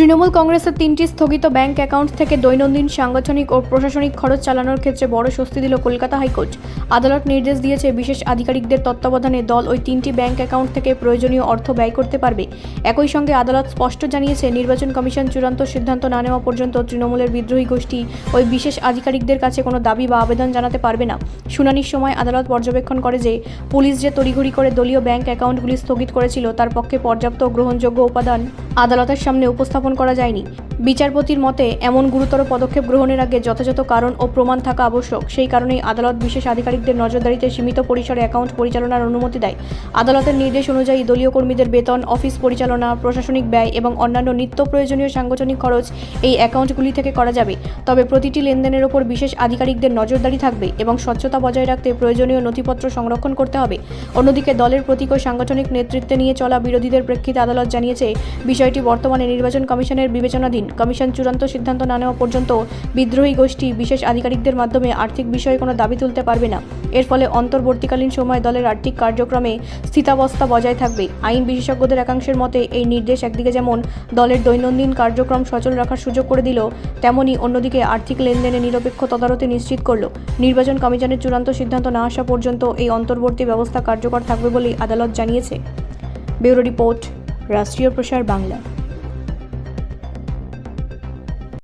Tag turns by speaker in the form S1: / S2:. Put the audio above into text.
S1: তৃণমূল কংগ্রেসের 3টি স্থগিত ব্যাংক অ্যাকাউন্ট থেকে দৈনন্দিন সাংগঠনিক ও প্রশাসনিক খরচ চালানোর ক্ষেত্রে বড় স্বস্তি দিল কলকাতা হাইকোর্ট। আদালত নির্দেশ দিয়েছে, বিশেষ আধিকারিকদের তত্ত্বাবধানে দল ওই 3টি ব্যাংক অ্যাকাউন্ট থেকে প্রয়োজনীয় অর্থ ব্যয় করতে পারবে। একই সঙ্গে আদালত স্পষ্ট জানিয়েছে, নির্বাচন কমিশন চূড়ান্ত সিদ্ধান্ত না নেওয়া পর্যন্ত তৃণমূলের বিদ্রোহী গোষ্ঠী ওই বিশেষ আধিকারিকদের কাছে কোনো দাবি বা আবেদন জানাতে পারবে না। শুনানির সময় আদালত পর্যবেক্ষণ করে যে, পুলিশ যে তড়িঘড়ি করে দলীয় ব্যাংক অ্যাকাউন্টগুলি স্থগিত করেছিল, তার পক্ষে পর্যাপ্ত ও গ্রহণযোগ্য উপাদান আদালতের সামনে উপস্থাপন করা যায়নি। বিচারপতির মতে, এমন গুরুতর পদক্ষেপ গ্রহণের আগে যথাযথ কারণ ও প্রমাণ থাকা আবশ্যক। সেই কারণেই আদালত বিশেষ আধিকারিকদের নজরদারিতে সীমিত পরিসরে অ্যাকাউন্ট পরিচালনার অনুমতি দেয়। আদালতের নির্দেশ অনুযায়ী দলীয় কর্মীদের বেতন, অফিস পরিচালনা, প্রশাসনিক ব্যয় এবং অন্যান্য নিত্য প্রয়োজনীয় সাংগঠনিক খরচ এই অ্যাকাউন্টগুলি থেকে করা যাবে। তবে প্রতিটি লেনদেনের ওপর বিশেষ আধিকারিকদের নজরদারি থাকবে এবং স্বচ্ছতা বজায় রাখতে প্রয়োজনীয় নথিপত্র সংরক্ষণ করতে হবে। অন্যদিকে দলের প্রতীক ও সাংগঠনিক নেতৃত্বে নিয়ে চলা বিরোধীদের প্রেক্ষিতে আদালত জানিয়েছে, বিষয়টি বর্তমানে নির্বাচন কমিশনের বিবেচনাধীন। কমিশন চূড়ান্ত সিদ্ধান্ত না নেওয়া পর্যন্ত বিদ্রোহী গোষ্ঠী বিশেষ আধিকারিকদের মাধ্যমে আর্থিক বিষয়ে কোনো দাবি তুলতে পারবে না। এর ফলে অন্তর্বর্তীকালীন সময়ে দলের আর্থিক কার্যক্রমে স্থিতাবস্থা বজায় থাকবে। আইন বিশেষজ্ঞদের একাংশের মতে, এই নির্দেশ একদিকে যেমন দলের দৈনন্দিন কার্যক্রম সচল রাখার সুযোগ করে দিল, তেমনি অন্যদিকে আর্থিক লেনদেনে নিরপেক্ষ তদারকি নিশ্চিত করল। নির্বাচন কমিশনের চূড়ান্ত সিদ্ধান্ত না আসা পর্যন্ত এই অন্তর্বর্তী ব্যবস্থা কার্যকর থাকবে বলে আদালত জানিয়েছে। ব্যুরো রিপোর্ট, রাষ্ট্রীয় প্রসার বাংলা।